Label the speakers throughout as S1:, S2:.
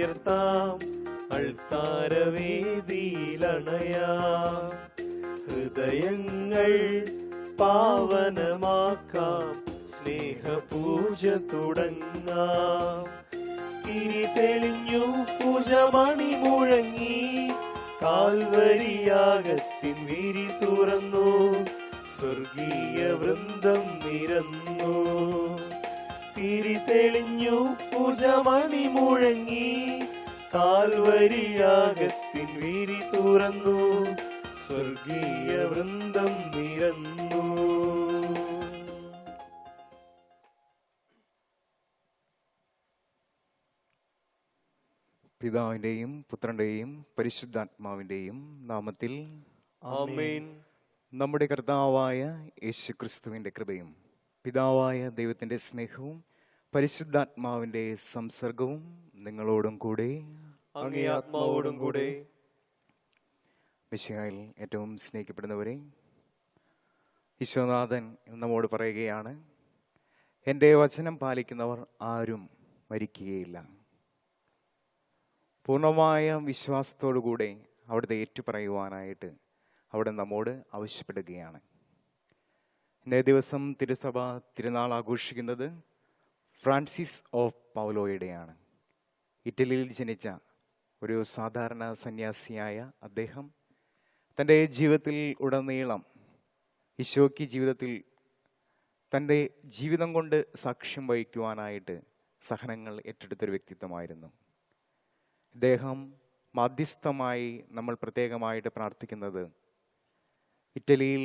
S1: ഉയർത്താം, അൾത്താരവേദിയിലണയാം. ഹൃദയങ്ങൾ പാവനമാക്കാം, സ്നേഹപൂജ തുടങ്ങാം. തിരി തെളിഞ്ഞു പൂജമണി മുഴങ്ങി, കാൽവരിയാഗത്തിൻ വിരി തുറന്നു, സ്വർഗീയ വൃന്ദം നിരന്നു. തിരി തെളിഞ്ഞു പൂജമണി മുഴങ്ങി, കാൽവരിയാഗത്തിൻ വിരി തുറന്നു, സ്വർഗീയ വൃന്ദം നിരന്നു.
S2: പിതാവിന്റെയും പുത്രന്റെയും പരിശുദ്ധാത്മാവിന്റെയും നാമത്തിൽ
S1: ആമേൻ.
S2: നമ്മുടെ കർത്താവായ യേശുക്രിസ്തുവിന്റെ കൃപയും പിതാവായ ദൈവത്തിന്റെ സ്നേഹവും പരിശുദ്ധാത്മാവിന്റെ സംസർഗവും നിങ്ങളോടും കൂടെ
S1: അങ്ങേ ആത്മാവോടും കൂടെ.
S2: മിശിഹായിൽ ഏറ്റവും സ്നേഹിക്കപ്പെടുന്നവരെ, ഈശോനാഥൻ നമ്മോട് പറയുകയാണ്, എൻ്റെ വചനം പാലിക്കുന്നവർ ആരും മരിക്കുകയില്ല. പൂർണ്ണമായ വിശ്വാസത്തോടുകൂടെ അവിടുത്തെ ഏറ്റുപറയുവാനായിട്ട് അവിടെ നമ്മോട് ആവശ്യപ്പെടുകയാണ്. ഇന്നേ ദിവസം തിരുസഭ തിരുനാൾ ആഘോഷിക്കുന്നത് ഫ്രാൻസിസ് ഓഫ് പൗലോയുടെയാണ്. ഇറ്റലിയിൽ ജനിച്ച ഒരു സാധാരണ സന്യാസിയായ അദ്ദേഹം തൻ്റെ ജീവിതത്തിൽ ഉടനീളം ഈശോയ്ക്ക് ജീവിതത്തിൽ തൻ്റെ ജീവിതം കൊണ്ട് സാക്ഷ്യം വഹിക്കുവാനായിട്ട് സഹനങ്ങൾ ഏറ്റെടുത്തൊരു വ്യക്തിത്വമായിരുന്നു. ഇദ്ദേഹം മാധ്യസ്ഥമായി നമ്മൾ പ്രത്യേകമായിട്ട് പ്രാർത്ഥിക്കുന്നത് ഇറ്റലിയിൽ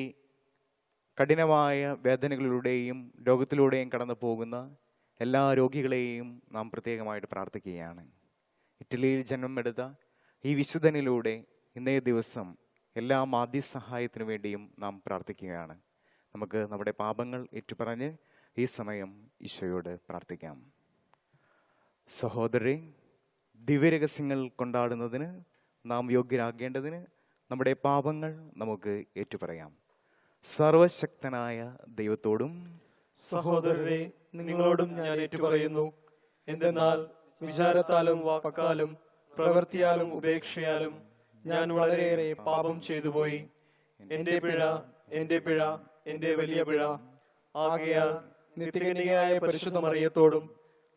S2: കഠിനമായ വേദനകളിലൂടെയും രോഗത്തിലൂടെയും കടന്നു പോകുന്ന എല്ലാ രോഗികളെയും നാം പ്രത്യേകമായിട്ട് പ്രാർത്ഥിക്കുകയാണ്. ഇറ്റലിയിൽ ജന്മമെടുത്ത ഈ വിശുദ്ധനിലൂടെ ഇന്നേ ദിവസം എല്ലാ മാധ്യസഹായത്തിനു വേണ്ടിയും നാം പ്രാർത്ഥിക്കുകയാണ്. നമുക്ക് നമ്മുടെ പാപങ്ങൾ ഏറ്റുപറഞ്ഞ് ഈ സമയം ഈശോയോട് പ്രാർത്ഥിക്കാം. സഹോദരരെ, ദിവ്യരഹസ്യങ്ങൾ കൊണ്ടാടുന്നതിന് നാം യോഗ്യരാകേണ്ടതിന് നമ്മുടെ പാപങ്ങൾ നമുക്ക് ഏറ്റുപറയാം. സർവശക്തനായ ദൈവത്തോടും
S1: സഹോദരരെ, നിങ്ങളോടും ഞാൻ ഏറ്റുപറയുന്നു. എന്തെന്നാൽ വിചാരത്താലും വാക്കാലും പ്രവൃത്തിയാലും ഉപേക്ഷയാലും ഞാൻ വളരെയേറെ പാപം ചെയ്തുപോയി. എന്റെ പിഴ, എന്റെ പിഴ, എന്റെ വലിയ പിഴ. ആകയാൽ നിത്യകന്യകയായ പരിശുദ്ധ മറിയത്തോടും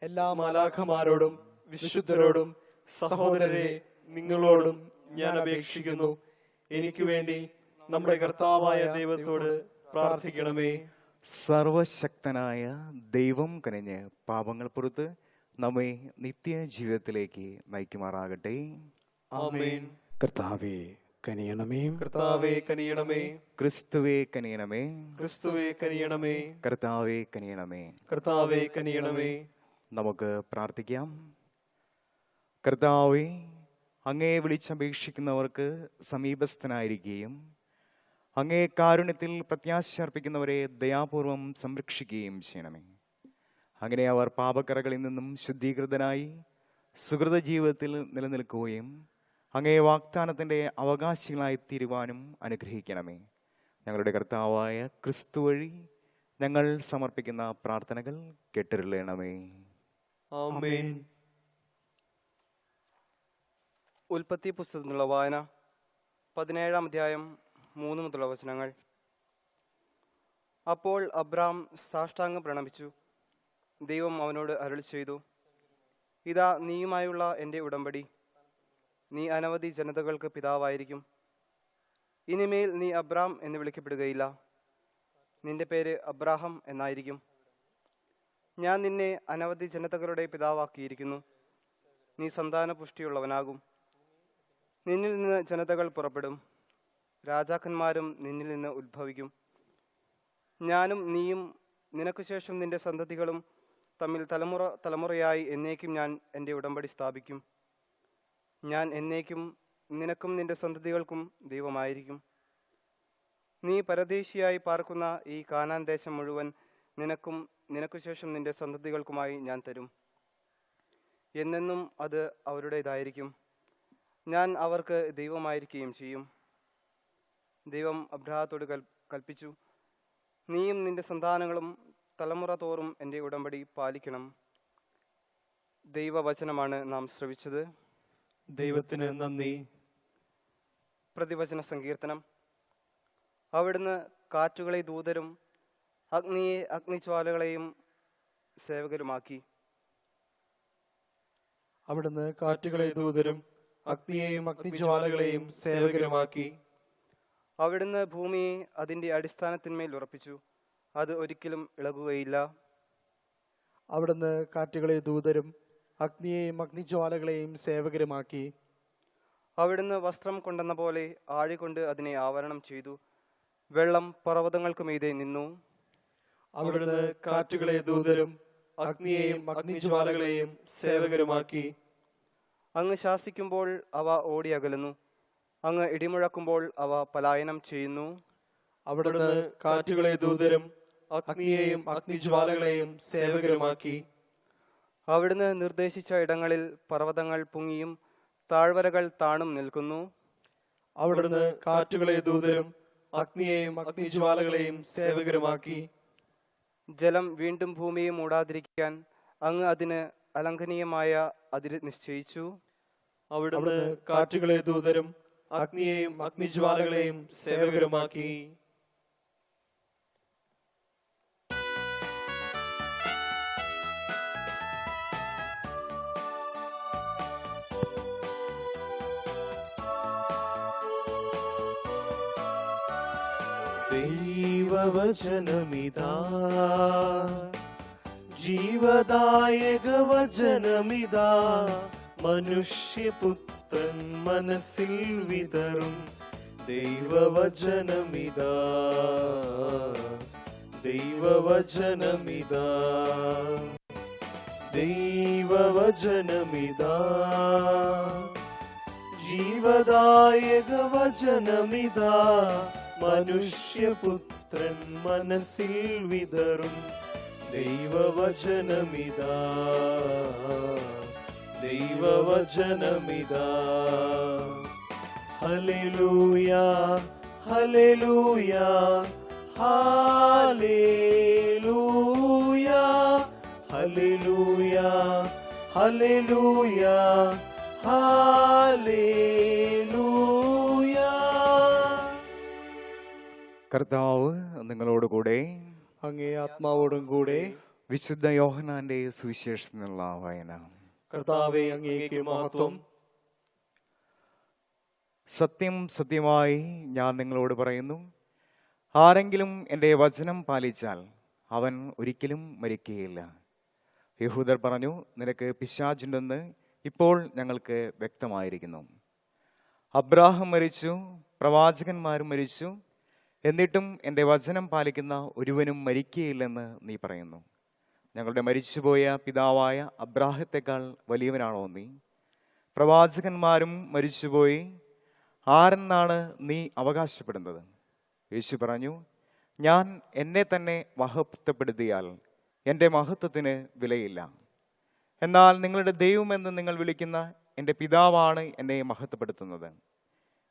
S1: എല്ലാ മാലാഖമാരോടും വിശുദ്ധരോടും സഹോദരരെ നിങ്ങളോടും ഞാൻ അപേക്ഷിക്കുന്നു, എനിക്ക് വേണ്ടി നമ്മുടെ കർത്താവായ ദൈവത്തോട് പ്രാർത്ഥിക്കണമേ.
S2: സർവശക്തനായ ദൈവം കനിഞ്ഞ് പാപങ്ങൾ പുറത്ത് നമ്മെ നിത്യജീവിതത്തിലേക്ക് നയിക്കുമാറാകട്ടെ.
S1: ആമേൻ.
S3: കർത്താവേ കനിയണമേ,
S1: കർത്താവേ കനിയണമേ,
S2: ക്രിസ്തുവേ കനിയണമേ,
S1: ക്രിസ്തുവേ കനിയണമേ,
S2: കർത്താവേ കനിയണമേ.
S1: കർത്താവേ കനിയണമേ.
S2: നമുക്ക് പ്രാർത്ഥിക്കാം. കർത്താവേ, അങ്ങയെ വിളിച്ചപേക്ഷിക്കുന്നവർക്ക് സമീപസ്ഥനായിരിക്കുകയും അങ്ങേ കാരുണ്യത്തിൽ പ്രത്യാശ അർപ്പിക്കുന്നവരെ ദയാപൂർവം സംരക്ഷിക്കുകയും ചെയ്യണമേ. അങ്ങനെ അവർ പാപക്കറകളിൽ നിന്നും ശുദ്ധീകൃതനായി സുഹൃത ജീവിതത്തിൽ നിലനിൽക്കുകയും അങ്ങേ വാഗ്ദാനത്തിൻ്റെ അവകാശികളായി തീരുവാനും അനുഗ്രഹിക്കണമേ. ഞങ്ങളുടെ കർത്താവായ ക്രിസ്തു വഴി ഞങ്ങൾ സമർപ്പിക്കുന്ന പ്രാർത്ഥനകൾ കേട്ടരുളണമേ.
S1: ആമേൻ.
S4: ഉൽപ്പത്തി പുസ്തകത്തിനുള്ള വായന 17-ാം അധ്യായം 3 മുതലുള്ള വചനങ്ങൾ. അപ്പോൾ അബ്രാം സാഷ്ടാംഗം പ്രണമിച്ചു. ദൈവം അവനോട് അരുളി ചെയ്തു, ഇതാ നീയുമായുള്ള എൻ്റെ ഉടമ്പടി. നീ അനവധി ജനതകൾക്ക് പിതാവായിരിക്കും. ഇനിമേൽ നീ അബ്രാം എന്ന് വിളിക്കപ്പെടുകയില്ല, നിന്റെ പേര് അബ്രാഹം എന്നായിരിക്കും. ഞാൻ നിന്നെ അനവധി ജനതകളുടെ പിതാവാക്കിയിരിക്കുന്നു. നീ സന്താന പുഷ്ടിയുള്ളവനാകും. നിന്നിൽ നിന്ന് ജനതകൾ പുറപ്പെടും, രാജാക്കന്മാരും നിന്നിൽ നിന്ന് ഉത്ഭവിക്കും. ഞാനും നീയും നിനക്കു ശേഷം നിന്റെ സന്തതികളും തമ്മിൽ തലമുറ തലമുറയായി എന്നേക്കും ഞാൻ എൻ്റെ ഉടമ്പടി സ്ഥാപിക്കും. ഞാൻ എന്നേക്കും നിനക്കും നിന്റെ സന്തതികൾക്കും ദൈവമായിരിക്കും. നീ പരദേശിയായി പാർക്കുന്ന ഈ കാനാൻ ദേശം മുഴുവൻ നിനക്കും നിനക്കു ശേഷം നിന്റെ സന്തതികൾക്കുമായി ഞാൻ തരും. എന്നെന്നും അത് അവരുടേതായിരിക്കും. ഞാൻ അവർക്ക് ദൈവമായിരിക്കുകയും ചെയ്യും. ദൈവം അബ്രാഹത്തോട് കൽപ്പിച്ചു, നീയും നിന്റെ സന്താനങ്ങളും തലമുറ തോറും എൻ്റെ ഉടമ്പടി പാലിക്കണം. ദൈവവചനമാണ് നാം ശ്രവിച്ചത്.
S1: ദൈവത്തിന് നന്ദി.
S4: പ്രതിവചന സങ്കീർത്തനം. അവിടുന്ന് കാറ്റുകളെ ദൂതരും അഗ്നിയെ അഗ്നിജ്വാലകളെയും സേവകരുമാക്കി.
S1: അവിടുന്ന് കാറ്റുകളെ ദൂതരും അഗ്നിയെയും അഗ്നിജ്വാലകളെയും സേവകരുമാക്കി.
S4: അവിടുന്ന് ഭൂമിയെ അതിൻ്റെ അടിസ്ഥാനത്തിന്മേൽ ഉറപ്പിച്ചു, അത് ഒരിക്കലും ഇളകുകയില്ല.
S5: അവിടുന്ന് കാറ്റുകളെ ദൂതരും അഗ്നിയെയും അഗ്നിജ്വാലകളെയും സേവകരുമാക്കി.
S4: അവിടുന്ന് വസ്ത്രം കൊണ്ടെന്ന പോലെ ആഴികൊണ്ട് അതിനെ ആവരണം ചെയ്തു. വെള്ളം പർവ്വതങ്ങൾക്ക് മീതെ നിന്നു.
S1: അവിടുന്ന് കാറ്റുകളെ ദൂതരും അഗ്നിയെയും അഗ്നിജ്വാലകളെയും സേവകരുമാക്കി.
S4: അങ്ങ് ശാസിക്കുമ്പോൾ അവ ഓടിയകലുന്നു, അങ്ങ് ഇടിമുഴക്കുമ്പോൾ അവ പലായനം ചെയ്യുന്നു.
S1: അവിടുന്ന് കാറ്റുകളെ ദൂതരും അഗ്നിയെയും അഗ്നിജ്വാലകളെയും സേവകരുമാക്കി.
S4: അവിടുന്ന് നിർദ്ദേശിച്ച ഇടങ്ങളിൽ പർവ്വതങ്ങൾ പൊങ്ങിയും താഴ്വരകൾ താണും നിൽക്കുന്നു.
S1: അവിടുന്ന് കാറ്റുകളെ ദൂതരും അഗ്നിയെയും അഗ്നിജ്വാലകളെയും സേവകരുമാക്കി.
S4: ജലം വീണ്ടും ഭൂമിയെ മൂടാതിരിക്കാൻ അങ്ങ് അതിന് അലംഘനീയമായ അതിര് നിശ്ചയിച്ചു.
S1: അവിടുന്ന് കാറ്റുകളെ ദൂതരും അഗ്നിയെയും അഗ്നിജ്വാലകളെയും സേവകരുമാക്കി. ദൈവവചനമിതാ, ജീവദായക വചനമിതാ, മനുഷ്യപുത്രൻ മനസ്സിൽ വിതറും ദൈവവചനമിതാ, ദൈവവചനമിതാ, ദൈവവചനമിതാ, ജീവദായക വചനമിതാ, മനുഷ്യപുത്രൻ മനസ്സിൽ വിതറും ദൈവവചനമിതാ, ദൈവവചനമിതാ. ഹല്ലേലൂയ, ഹല്ലേലൂയ, ഹല്ലേലൂയ, ഹല്ലേലൂയ, ഹല്ലേലൂയ, ഹല്ലേലൂയ.
S2: കർത്താവ് നിങ്ങളോടുകൂടെ.
S5: അങ്ങേ ആത്മാവോടും കൂടെ.
S2: വിശുദ്ധ യോഹന്നാന്റെ സുവിശേഷത്തിനുള്ള വായന.
S1: കർത്താവേ, അങ്ങേക്ക് മഹത്വം.
S2: സത്യം സത്യമായി ഞാൻ നിങ്ങളോട് പറയുന്നു, ആരെങ്കിലും എൻ്റെ വചനം പാലിച്ചാൽ അവൻ ഒരിക്കലും മരിക്കുകയില്ല. യഹൂദർ പറഞ്ഞു, നിനക്ക് പിശാചുണ്ടെന്ന് ഇപ്പോൾ ഞങ്ങൾക്ക് വ്യക്തമായിരിക്കുന്നു. അബ്രാഹാം മരിച്ചു, പ്രവാചകന്മാരും മരിച്ചു, എന്നിട്ടും എൻ്റെ വചനം പാലിക്കുന്ന ഒരുവനും മരിക്കുകയില്ലെന്ന് നീ പറയുന്നു. ഞങ്ങളുടെ മരിച്ചുപോയ പിതാവായ അബ്രാഹത്തെക്കാൾ വലിയവനാണോ നീ? പ്രവാചകന്മാരും മരിച്ചുപോയി, ആരെന്നാണ് നീ അവകാശപ്പെടുന്നത്? യേശു പറഞ്ഞു, ഞാൻ എന്നെ തന്നെ മഹത്വപ്പെടുത്തിയാൽ എൻ്റെ മഹത്വത്തിന് വിലയില്ല. എന്നാൽ നിങ്ങളുടെ ദൈവമെന്ന് നിങ്ങൾ വിളിക്കുന്ന എൻ്റെ പിതാവാണ് എന്നെ മഹത്വപ്പെടുത്തുന്നത്.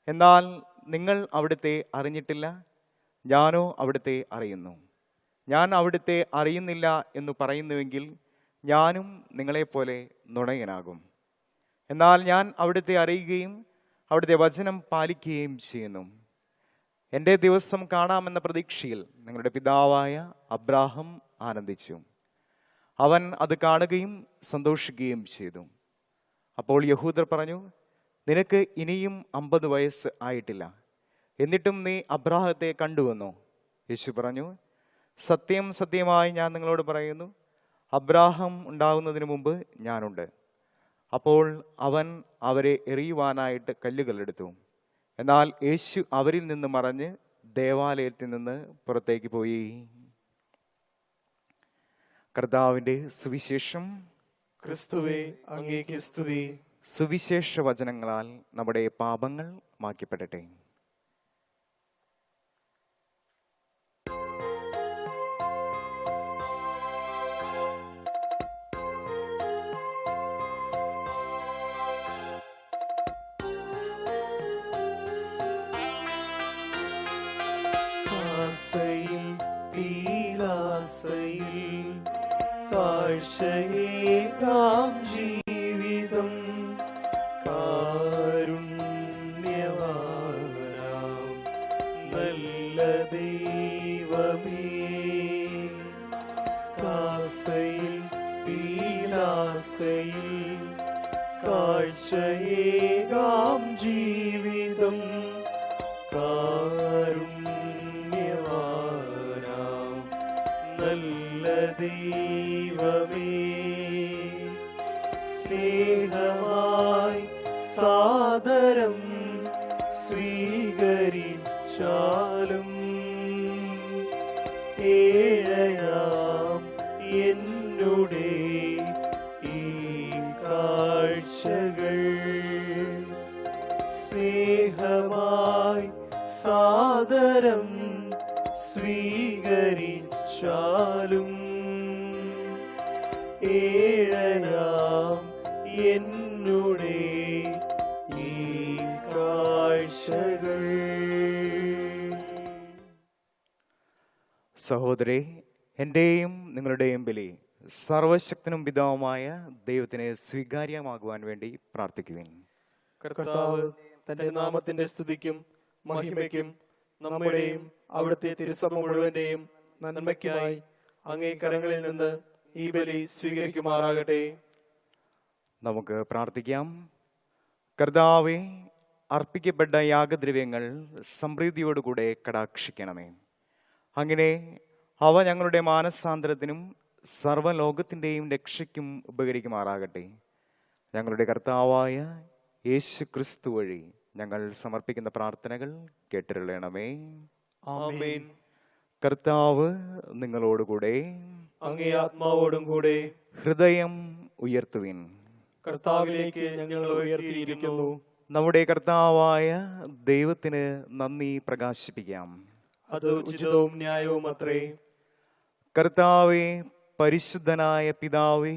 S2: എന്നാൽ നിങ്ങൾ അവിടുത്തെ അറിഞ്ഞിട്ടില്ല, ഞാനോ അവിടുത്തെ അറിയുന്നു. ഞാൻ അവിടുത്തെ അറിയുന്നില്ല എന്ന് പറയുന്നുവെങ്കിൽ ഞാനും നിങ്ങളെപ്പോലെ നുണയനാകും. എന്നാൽ ഞാൻ അവിടുത്തെ അറിയുകയും അവിടുത്തെ വചനം പാലിക്കുകയും ചെയ്യുന്നു. എൻ്റെ ദിവസം കാണാമെന്ന പ്രതീക്ഷയിൽ നിങ്ങളുടെ പിതാവായ അബ്രാഹാം ആനന്ദിച്ചു. അവൻ അത് കാണുകയും സന്തോഷിക്കുകയും ചെയ്തു. അപ്പോൾ യഹൂദർ പറഞ്ഞു, നിനക്ക് ഇനിയും 50 വയസ്സ് ആയിട്ടില്ല, എന്നിട്ടും നീ അബ്രാഹത്തെ കണ്ടുവന്നോ? യേശു പറഞ്ഞു, സത്യം സത്യമായി ഞാൻ നിങ്ങളോട് പറയുന്നു, അബ്രാഹാം ഉണ്ടാകുന്നതിന് മുമ്പ് ഞാനുണ്ട്. അപ്പോൾ അവൻ അവരെ എറിയുവാനായിട്ട് കല്ലുകളെടുത്തു. എന്നാൽ യേശു അവരിൽ നിന്ന് മറഞ്ഞ് ദേവാലയത്തിൽ നിന്ന് പുറത്തേക്ക് പോയി. കർത്താവിന്റെ സുവിശേഷം.
S1: ക്രിസ്തുവേ, അങ്ങേക്ക് സ്തുതി.
S2: സുവിശേഷ വചനങ്ങളാൽ നമ്മുടെ പാപങ്ങൾ മായ്ക്കപ്പെടട്ടെ.
S1: പീലാസയിൽ കാഴ്ചയെ ജീവിതം കാരുണ്യവാനാം നല്ല ദൈവമേ, കാസയിൽ പീലാസയിൽ കാഴ്ചയേകാം ജീവിതം കാരുണ്യവാനാം നല്ല ദൈവമേ, സ്നേഹമായി സാദരം സ്വീകരിച്ചാലും ഏഴയാം എന്നുടെ ഈ കാഴ്ചകൾ സ്നേഹമായി സാദരം സ്വീകരിച്ചാലും ഏഴയാം എന്നുടെ ഈ കാഴ്ചകൾ.
S2: സഹോദരേ, എൻ്റെയും നിങ്ങളുടെയും ബലി സർവശക്തനും പിതാവുമായ ദൈവത്തിന് സ്വീകാര്യമാകുവാൻ വേണ്ടി പ്രാർത്ഥിക്കുവിൻ.
S1: കർത്താവ് തന്റെ നാമത്തിന്റെ സ്തുതിക്കും മഹിമയ്ക്കും നമ്മുടെയും അവിടുത്തെ തിരുസഭ മുഴുവന്റെയും നന്മയ്ക്കായി അങ്ങേ കരങ്ങളിൽ നിന്ന് ഈ ബലി സ്വീകരിക്കുമാറാകട്ടെ.
S2: നമുക്ക് പ്രാർത്ഥിക്കാം. കർത്താവേ, അർപ്പിക്കപ്പെട്ട യാഗദ്രവ്യങ്ങൾ സമൃദ്ധിയോടുകൂടെ കടാക്ഷിക്കണമേ. അങ്ങനെ അവ ഞങ്ങളുടെ മാനസാന്തരത്തിനും സർവ്വലോകത്തിൻ്റെയും രക്ഷയ്ക്കും ഉപകരിക്കുമാറാകട്ടെ. ഞങ്ങളുടെ കർത്താവായ യേശു ക്രിസ്തു വഴി ഞങ്ങൾ സമർപ്പിക്കുന്ന പ്രാർത്ഥനകൾ കേട്ടിരുളണമേ.
S1: ആമേൻ.
S2: കർത്താവ് നിങ്ങളോടുകൂടെ.
S1: അങ്ങേ ആത്മാവോടും കൂടെ.
S2: ഹൃദയം ഉയർത്തുവിൻ.
S1: കർത്താവിലേക്ക് ഞങ്ങൾ ഉയർത്തിയിരിക്കുന്നു.
S2: നമ്മുടെ കർത്താവായ ദൈവത്തിന് നന്ദി പ്രകാശിപ്പിക്കാം.
S1: അത് ഉചിതവും ന്യായവും അത്രേ.
S2: കർത്താവേ, പരിശുദ്ധനായ പിതാവേ,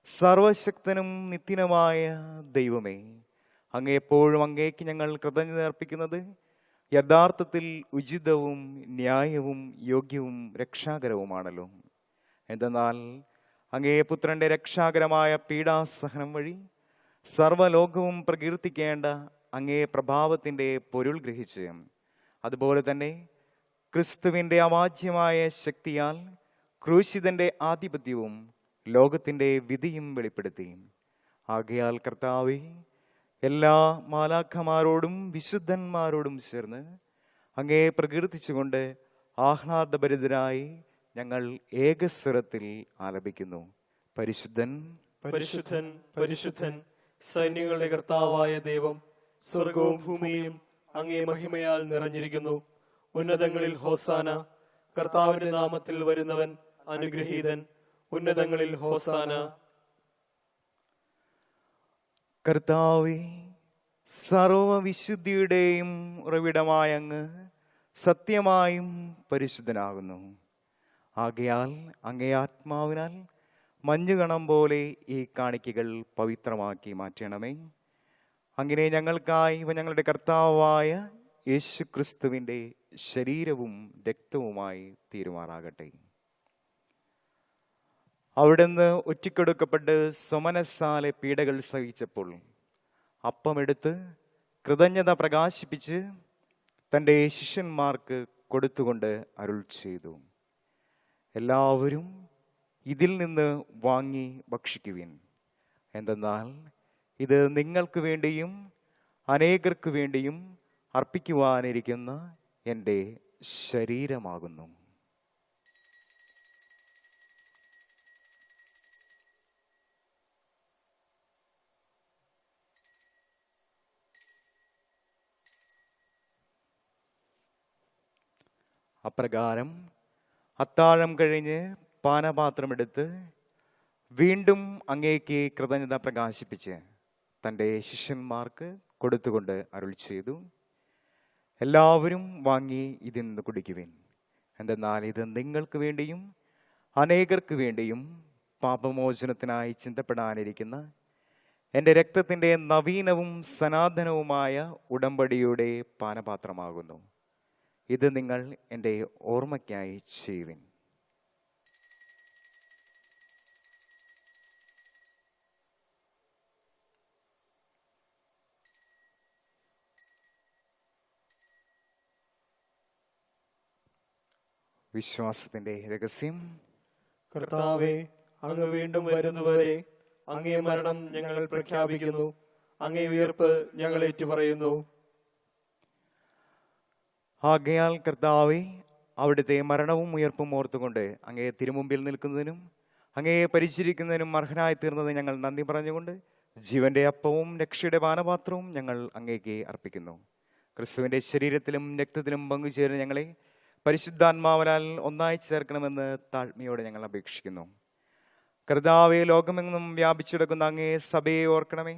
S2: സർവശക്തനും നിത്യനുമായ ദൈവമേ, അങ്ങ് എപ്പോഴും അങ്ങേക്ക് ഞങ്ങൾ കൃതജ്ഞത അർപ്പിക്കുന്നത് യഥാർത്ഥത്തിൽ ഉചിതവും ന്യായവും യോഗ്യവും രക്ഷാകരവുമാണല്ലോ. എന്തെന്നാൽ അങ്ങേ പുത്രന്റെ രക്ഷാകരമായ പീഡാസഹനം വഴി സർവ്വലോകവും പ്രകീർത്തിക്കേണ്ട അങ്ങേ പ്രഭാവത്തിന്റെ പൊരുൾ ഗ്രഹിച്ച്, അതുപോലെ തന്നെ ക്രിസ്തുവിന്റെ അവാച്യമായ ശക്തിയാൽ ക്രൂശിതന്റെ ആധിപത്യവും ലോകത്തിന്റെ വിധിയും വെളിപ്പെടുത്തി. ആകയാൽ കർത്താവേ, എല്ലാ മാലാഖമാരോടും വിശുദ്ധന്മാരോടും ചേർന്ന് അങ്ങേ പ്രകീർത്തിച്ചുകൊണ്ട് ആഹ്ലാദഭരിതരായി ഞങ്ങൾ ഏകസ്വരത്തിൽ ആലപിക്കുന്നു. പരിശുദ്ധൻ,
S1: പരിശുദ്ധൻ, പരിശുദ്ധൻ, സൈന്യങ്ങളുടെ കർത്താവായ ദൈവം, സ്വർഗവും ഭൂമിയും അങ്ങേ മഹിമയാൽ നിറഞ്ഞിരിക്കുന്നു. ഉന്നതങ്ങളിൽ ഹോസാന. കർത്താവിന്റെ നാമത്തിൽ വരുന്നവൻ അനുഗ്രഹീതൻ. ഉന്നതങ്ങളിൽ ഹോസാന.
S2: കർത്താവേ, സർവവിശുദ്ധിയുടെയും ഉറവിടമായ അങ്ങ് സത്യമായും പരിശുദ്ധനാകുന്നു. ആകയാൽ അങ്ങേ ആത്മാവിനാൽ മഞ്ഞുകണം പോലെ ഈ കാണിക്കകൾ പവിത്രമാക്കി മാറ്റണമേ. അങ്ങനെ ഞങ്ങൾക്കായി ഇവ ഞങ്ങളുടെ കർത്താവായ യേശു ക്രിസ്തുവിൻ്റെ ശരീരവും രക്തവുമായി തീരുമാറാകട്ടെ. അവിടുന്ന് ഒറ്റിക്കൊടുക്കപ്പെട്ട് സ്വമനസ്സാലെ പീഡകൾ സഹിച്ചപ്പോൾ അപ്പമെടുത്ത് കൃതജ്ഞത പ്രകാശിപ്പിച്ച് തൻ്റെ ശിഷ്യന്മാർക്ക് കൊടുത്തുകൊണ്ട് അരുൾ ചെയ്തു, എല്ലാവരും ഇതിൽ നിന്ന് വാങ്ങി ഭക്ഷിക്കുവിൻ. എന്തെന്നാൽ ഇത് നിങ്ങൾക്ക് വേണ്ടിയും അനേകർക്ക് വേണ്ടിയും അർപ്പിക്കുവാനിരിക്കുന്ന എൻ്റെ ശരീരമാകുന്നു. അപ്രകാരം അത്താഴം കഴിഞ്ഞ് പാനപാത്രമെടുത്ത് വീണ്ടും അങ്ങേക്ക് കൃതജ്ഞത പ്രകാശിപ്പിച്ച് തൻ്റെ ശിഷ്യന്മാർക്ക് കൊടുത്തുകൊണ്ട് അരുൾ ചെയ്തു, എല്ലാവരും വാങ്ങി ഇതിൽ നിന്ന് കുടിക്കുവിൻ. എന്തെന്നാൽ ഇത് നിങ്ങൾക്ക് വേണ്ടിയും അനേകർക്ക് വേണ്ടിയും പാപമോചനത്തിനായി ചിന്തപ്പെടാനിരിക്കുന്ന എൻ്റെ രക്തത്തിൻ്റെ നവീനവും സനാതനവുമായ ഉടമ്പടിയുടെ പാനപാത്രമാകുന്നു. ഇത് നിങ്ങൾ എൻ്റെ ഓർമ്മയ്ക്കായി ചെയ്യുവിൻ. വിശ്വാസത്തിന്റെ രഹസ്യം.
S1: കർത്താവെ, അങ്ങ് വീണ്ടും വരുന്നവരെ അങ്ങേ മരണം ഞങ്ങൾ പ്രഖ്യാപിക്കുന്നു, അങ്ങേ ഉയർപ്പ് ഞങ്ങൾ ഏറ്റുപറയുന്നു.
S2: ആകയാൽ കർത്താവെ, അവിടുത്തെ മരണവും ഉയർപ്പും ഓർത്തുകൊണ്ട് അങ്ങേ തിരുമുമ്പിൽ നിൽക്കുന്നതിനും അങ്ങയെ പരിചരിക്കുന്നതിനും അർഹനായി തീർന്നത് ഞങ്ങൾ നന്ദി പറഞ്ഞുകൊണ്ട് ജീവന്റെ അപ്പവും രക്ഷയുടെ പാനപാത്രവും ഞങ്ങൾ അങ്ങേക്ക് അർപ്പിക്കുന്നു. ക്രിസ്തുവിന്റെ ശരീരത്തിലും രക്തത്തിലും പങ്കുചേരുന്ന ഞങ്ങളെ പരിശുദ്ധാത്മാവിനാൽ ഒന്നായി ചേർക്കണമെന്ന് താഴ്മയോടെ ഞങ്ങൾ അപേക്ഷിക്കുന്നു. കർത്താവെ, ലോകമെങ്ങും വ്യാപിച്ചെടുക്കുന്ന അങ്ങേ സഭയെ ഓർക്കണമേ.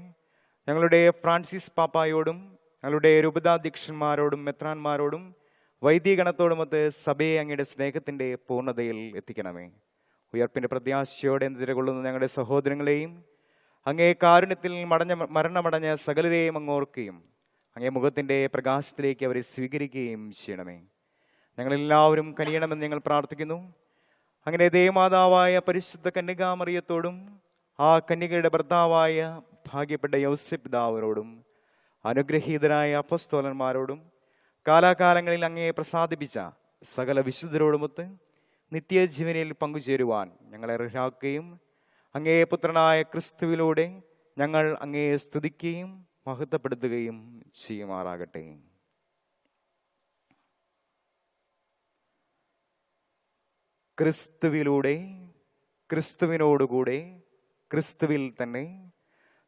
S2: ഞങ്ങളുടെ ഫ്രാൻസിസ് പാപ്പായോടും ഞങ്ങളുടെ രൂപതാധ്യക്ഷന്മാരോടും മെത്രാന്മാരോടും വൈദികഗണത്തോടുമൊത്ത് സഭയെ അങ്ങയുടെ സ്നേഹത്തിന്റെ പൂർണ്ണതയിൽ എത്തിക്കണമേ. ഉയർപ്പിന്റെ പ്രത്യാശയോടെ നിലകൊള്ളുന്ന ഞങ്ങളുടെ സഹോദരങ്ങളെയും അങ്ങേ കാരുണ്യത്തിൽ മരണമടഞ്ഞ സകലരെയും അങ്ങോർക്കുകയും അങ്ങേ മുഖത്തിന്റെ പ്രകാശത്തിലേക്ക് അവരെ സ്വീകരിക്കുകയും ചെയ്യണമേ. ഞങ്ങളെല്ലാവരും കനിയണമെന്ന് ഞങ്ങൾ പ്രാർത്ഥിക്കുന്നു. അങ്ങനെ ദേവമാതാവായ പരിശുദ്ധ കന്യകാമറിയത്തോടും ആ കന്യകയുടെ ഭർത്താവായ ഭാഗ്യപ്പെട്ട യൗസേപ്പ് പിതാവിനോടും അനുഗ്രഹീതരായ അപ്പസ്തോലന്മാരോടും കാലാകാലങ്ങളിൽ അങ്ങയെ പ്രസാദിപ്പിച്ച സകല വിശുദ്ധരോടുമൊത്ത് നിത്യജീവനിൽ പങ്കുചേരുവാൻ ഞങ്ങളെ അർഹരാക്കുകയും അങ്ങേ പുത്രനായ ക്രിസ്തുവിലൂടെ ഞങ്ങൾ അങ്ങയെ സ്തുതിക്കുകയും മഹത്വപ്പെടുത്തുകയും ചെയ്യുമാറാകട്ടെ. ക്രിസ്തുവിലൂടെ, ക്രിസ്തുവിനോടുകൂടെ, ക്രിസ്തുവിൽ തന്നെ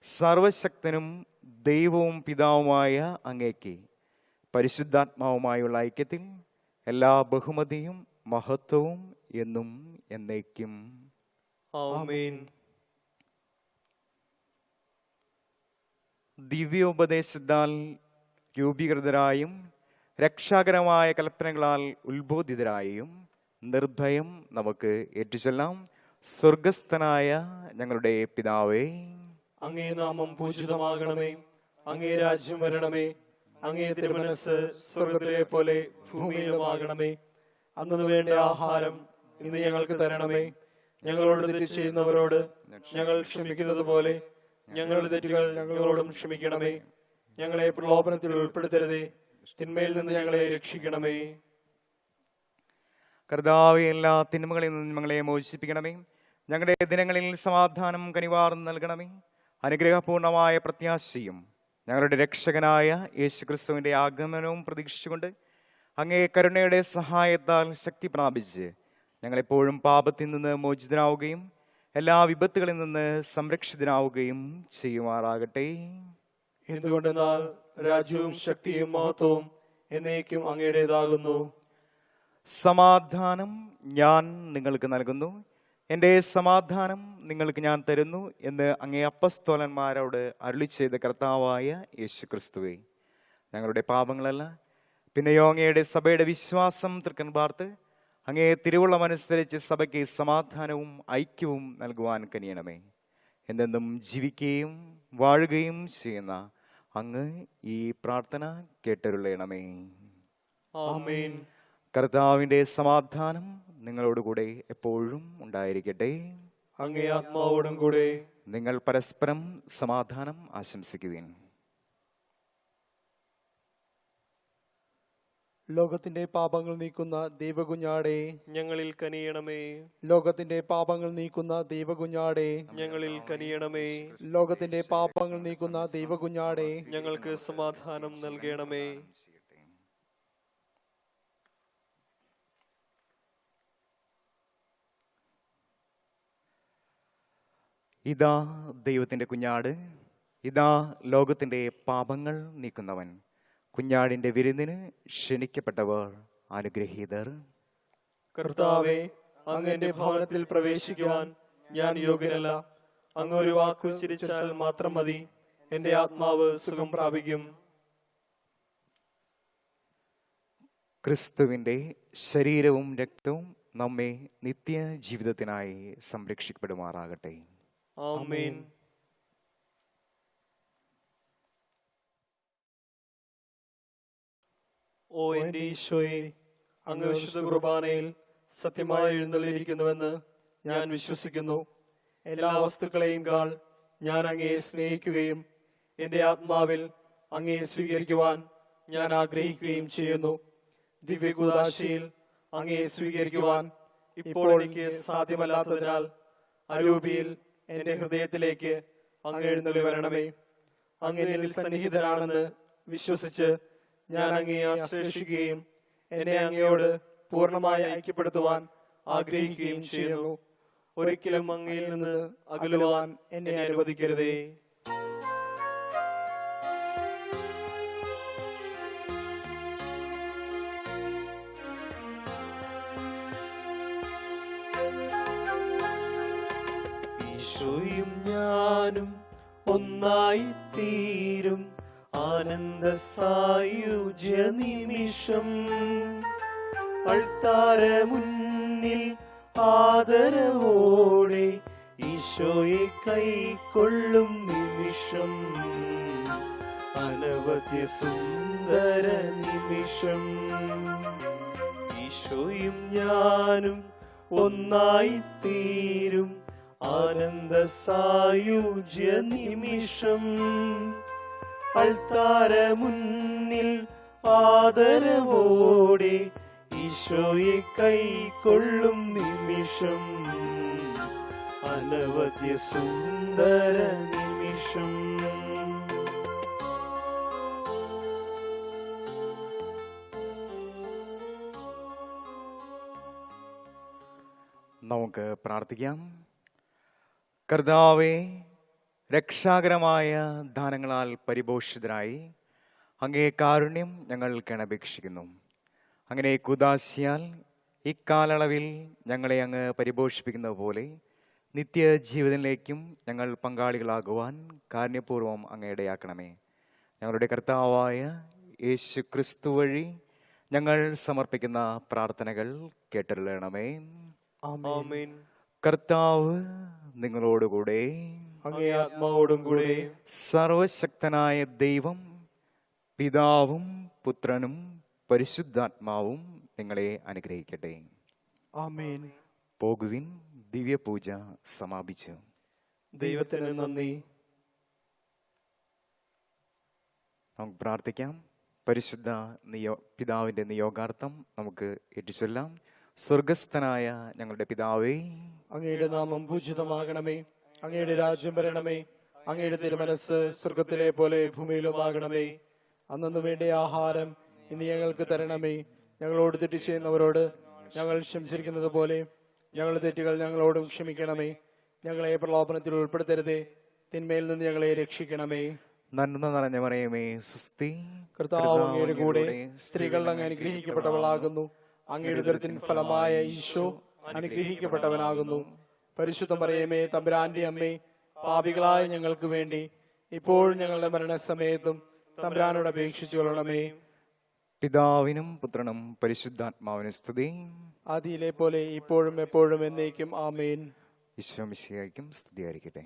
S2: സർവശക്തനും ദൈവവും പിതാവുമായ അങ്ങേക്ക് പരിശുദ്ധാത്മാവുമായുള്ള ഐക്യത്തിൽ എല്ലാ ബഹുമതിയും മഹത്വവും എന്നും എന്നേക്കും
S1: ആമേൻ.
S2: ദിവ്യോപദേശത്താൽ രൂപീകൃതരായും രക്ഷാകരമായ കൽപ്പനകളാൽ ഉത്ബോധിതരായും നിർഭയം നമുക്ക് ഏറ്റുചൊല്ലാം. സ്വർഗസ്ഥനായ ഞങ്ങളുടെ പിതാവേ,
S1: അങ്ങേ നാമം പൂജിതമാകണമേ. അങ്ങേ രാജ്യം വരണമേ. അങ്ങേ തിരുമനസ്സ് സ്വർഗത്തിലെ പോലെ ഭൂമിയിലുമാകണമേ. അന്നു വേണ്ട ആഹാരം ഇന്ന് ഞങ്ങൾക്ക് തരണമേ. ഞങ്ങളോട് തെറ്റ് ചെയ്യുന്നവരോട് ഞങ്ങൾ ക്ഷമിക്കുന്നത് പോലെ ഞങ്ങളുടെ തെറ്റുകൾ ഞങ്ങളോടും ക്ഷമിക്കണമേ. ഞങ്ങളെ പ്രലോഭനത്തിൽ ഉൾപ്പെടുത്തരുതേ, തിന്മയിൽ നിന്ന് ഞങ്ങളെ രക്ഷിക്കണമേ.
S2: കർത്താവേ, എല്ലാ തിന്മകളിൽ നിന്നും ഞങ്ങളെ മോചിപ്പിക്കണമേ. ഞങ്ങളുടെ ദിനങ്ങളിൽ സമാധാനം കനിവാർന്ന് നൽകണമേ. അനുഗ്രഹപൂർണമായ പ്രത്യാശയും ഞങ്ങളുടെ രക്ഷകനായ യേശുക്രിസ്തുവിന്റെ ആഗമനവും പ്രതീക്ഷിച്ചുകൊണ്ട് അങ്ങേ കരുണയുടെ സഹായത്താൽ ശക്തി പ്രാപിച്ച് ഞങ്ങളെപ്പോഴും പാപത്തിൽ നിന്ന് മോചിതരാവുകയും എല്ലാ വിപത്തുകളിൽ നിന്ന് സംരക്ഷിതരാവുകയും ചെയ്യുമാറാകട്ടെ.
S1: എന്തുകൊണ്ടെന്നാൽ രാജ്യവും ശക്തിയും മഹത്വവും എന്നേക്കും അങ്ങയുടേതാകുന്നു.
S2: സമാധാനം ഞാൻ നിങ്ങൾക്ക് നൽകുന്നു, എൻ്റെ സമാധാനം നിങ്ങൾക്ക് ഞാൻ തരുന്നു എന്ന് അങ്ങേ അപ്പസ്തോലന്മാരോട് അരുളി ചെയ്ത കർത്താവായ യേശുക്രിസ്തുവേ, ഞങ്ങളുടെ പാപങ്ങളല്ല പിന്നെയോ അങ്ങയുടെ സഭയുടെ വിശ്വാസം തൃക്കൻ പാർത്ത് അങ്ങേ തിരുവുള്ളമനുസരിച്ച് സഭയ്ക്ക് സമാധാനവും ഐക്യവും നൽകുവാൻ കനിയണമേ. എന്തെന്നും ജീവിക്കുകയും വാഴുകയും ചെയ്യുന്ന അങ്ങ് ഈ പ്രാർത്ഥന കേട്ടരുളയണമേ.
S1: ആമേൻ.
S2: കർത്താവിന്റെ സമാധാനം നിങ്ങളോടുകൂടെ എപ്പോഴും ഉണ്ടായിരിക്കട്ടെ.
S1: അങ്ങേ ആത്മാവോടും കൂടെ.
S2: നിങ്ങൾ പരസ്പരം സമാധാനം ആശംസിക്കുവിൻ.
S5: ലോകത്തിന്റെ പാപങ്ങൾ നീക്കുന്ന ദൈവകുഞ്ഞാടേ,
S1: ഞങ്ങളിൽ കനിയണമേ.
S5: ലോകത്തിന്റെ പാപങ്ങൾ നീക്കുന്ന ദൈവകുഞ്ഞാടേ,
S1: ഞങ്ങളിൽ കനിയണമേ.
S5: ലോകത്തിന്റെ പാപങ്ങൾ നീക്കുന്ന ദൈവകുഞ്ഞാടേ,
S1: ഞങ്ങൾക്ക് സമാധാനം നൽകണമേ.
S2: ഇതാ ദൈവത്തിന്റെ കുഞ്ഞാട്, ഇതാ ലോകത്തിന്റെ പാപങ്ങൾ നീക്കുന്നവൻ. കുഞ്ഞാടിന്റെ വിരുന്നിന് ക്ഷണിക്കപ്പെട്ടവർ അനുഗ്രഹീതർ.
S1: കർത്താവേ, അങ്ങ് എന്റെ ഭവനത്തിൽ പ്രവേശിക്കുവാൻ ഞാൻ യോഗ്യനല്ല. അങ്ങ് ഒരു വാക്കു ചിരിച്ചാൽ മാത്രം മതി, എന്റെ ആത്മാവ് സുഖം പ്രാപിക്കും.
S2: ക്രിസ്തുവിന്റെ ശരീരവും രക്തവും നമ്മെ നിത്യ ജീവിതത്തിനായി സംരക്ഷിക്കപ്പെടുമാറാകട്ടെ.
S1: ആമേൻ. ഓ എന്റെ ഈശോയെ, അങ്ങ് വിശുദ്ധ കുർബാനയിൽ സത്യമായി എഴുന്നള്ളിയിരിക്കുന്നുവെന്ന് ഞാൻ വിശ്വസിക്കുന്നു. എല്ലാ വസ്തുക്കളെയും കാൾ ഞാൻ അങ്ങയെ സ്നേഹിക്കുകയും എന്റെ ആത്മാവിൽ അങ്ങയെ സ്വീകരിക്കുവാൻ ഞാൻ ആഗ്രഹിക്കുകയും ചെയ്യുന്നു. ദിവ്യകുദാശയിൽ അങ്ങയെ സ്വീകരിക്കുവാൻ ഇപ്പോൾ എനിക്ക് സാധ്യമല്ലാത്തതിനാൽ അരൂപിയിൽ എന്റെ ഹൃദയത്തിലേക്ക് അങ്ങ് എഴുന്നള്ളി വരണമേ. അങ്ങ് എന്നിൽ സന്നിഹിതനാണെന്ന് വിശ്വസിച്ച് ഞാൻ അങ്ങയെ ആശ്ലേഷിക്കുകയും എന്നെ അങ്ങയോട് പൂർണ്ണമായി ഐക്യപ്പെടുത്തുവാൻ ആഗ്രഹിക്കുകയും ചെയ്യുന്നു. ഒരിക്കലും അങ്ങയിൽ നിന്ന് അകലുവാൻ എന്നെ അനുവദിക്കരുതേ. ഈശോയും ഞാനും ഒന്നായി തീരും ആനന്ദ സായുജ്യ നിമിഷം. അൾത്താര മുന്നിൽ ആദരവോടെ ഈശോയെ കൈക്കൊള്ളും നിമിഷം. അനവധ്യ സുന്ദര നിമിഷം. ഈശോയും ഞാനും ഒന്നായി തീരും ആനന്ദ സായുജ്യ നിമിഷം. അൾത്താര മുന്നിൽ ആദരവോടെ ഈശോയെ കൈക്കൊള്ളും നിമിഷം. അനവധ്യ സുന്ദര നിമിഷം.
S2: നമുക്ക് പ്രാർത്ഥിക്കാം. കർത്താവേ, രക്ഷാകരമായ ദാനങ്ങളാൽ പരിപോഷിതരായി അങ്ങേ കാരുണ്യം ഞങ്ങൾ അപേക്ഷിക്കുന്നു. അങ്ങനെ കുദാശിയാൽ ഇക്കാലയളവിൽ ഞങ്ങളെ അങ്ങ് പരിപോഷിപ്പിക്കുന്നത് പോലെ നിത്യജീവിതത്തിലേക്കും ഞങ്ങൾ പങ്കാളികളാകുവാൻ കാരുണ്യപൂർവ്വം അങ്ങ് ഇടയാക്കണമേ. ഞങ്ങളുടെ കർത്താവായ യേശു ക്രിസ്തു വഴി ഞങ്ങൾ സമർപ്പിക്കുന്ന പ്രാർത്ഥനകൾ കേട്ടരുളണമേ.
S1: ആമേൻ.
S2: കർത്താവ് നിങ്ങളോടുകൂടെ,
S1: അങ്ങേ ആത്മാവോടും കൂടെ.
S2: സർവശക്തനായ ദൈവം പിതാവും പുത്രനും പരിശുദ്ധാത്മാവും നിങ്ങളെ അനുഗ്രഹിക്കട്ടെ.
S5: ആമേൻ.
S2: പോകുവിൻ, ദിവ്യപൂജ സമാപിച്ചു.
S1: ദൈവത്തിന് നന്ദി.
S2: നമുക്ക് പ്രാർത്ഥിക്കാം. പരിശുദ്ധ പിതാവിന്റെ നിയോഗാർത്ഥം നമുക്ക് ഏറ്റുചൊല്ലാം. സ്വർഗസ്ഥനായ ഞങ്ങളുടെ പിതാവേ,
S1: അങ്ങയുടെ നാമം പൂജിതമാകണമേ. അങ്ങയുടെ രാജ്യം വരണമേ. അങ്ങയുടെ തിരുമനസ് സ്വർഗത്തിലെ പോലെ ഭൂമിയിലുമാകണമേ. അന്നു വേണ്ട ആഹാരം ഇനി ഞങ്ങൾക്ക് തരണമേ. ഞങ്ങളോട് തെറ്റ് ചെയ്യുന്നവരോട് ഞങ്ങൾ ക്ഷമിച്ചിരിക്കുന്നത് പോലെ ഞങ്ങളുടെ തെറ്റുകൾ ഞങ്ങളോടും ക്ഷമിക്കണമേ. ഞങ്ങളെ പ്രലോഭനത്തിൽ ഉൾപ്പെടുത്തരുതേ, തിന്മയിൽ നിന്ന് ഞങ്ങളെ രക്ഷിക്കണമേ.
S2: നന്മ നിറഞ്ഞ മറിയമേ, സുസ്തി.
S1: കർത്താവ് അങ്ങയുടെ കൂടെ സ്ത്രീകൾ അങ്ങ് അനുഗ്രഹിക്കപ്പെട്ടവളാകുന്നു. അങ്ങയുടെ ഉദരത്തിൻ ഫലമായ ഈശോ അനുഗ്രഹിക്കപ്പെട്ടവനാകുന്നു. പരിശുദ്ധ മറിയമേ, തമ്പുരാന്റെ അമ്മേ, പാപികളായ ഞങ്ങൾക്ക് വേണ്ടി ഇപ്പോഴും ഞങ്ങളുടെ മരണസമയത്തും തമ്പുരാനോട് അപേക്ഷിച്ചു കൊള്ളണമേ.
S2: പിതാവിനും പുത്രനും പരിശുദ്ധാത്മാവിനും സ്തുതി.
S1: ആദിയിലെ പോലെ ഇപ്പോഴും എപ്പോഴും എന്നേക്കും. ആമേൻ.
S2: ഈശോ മിശിഹായ്ക്കും സ്തുതിയായിരിക്കട്ടെ.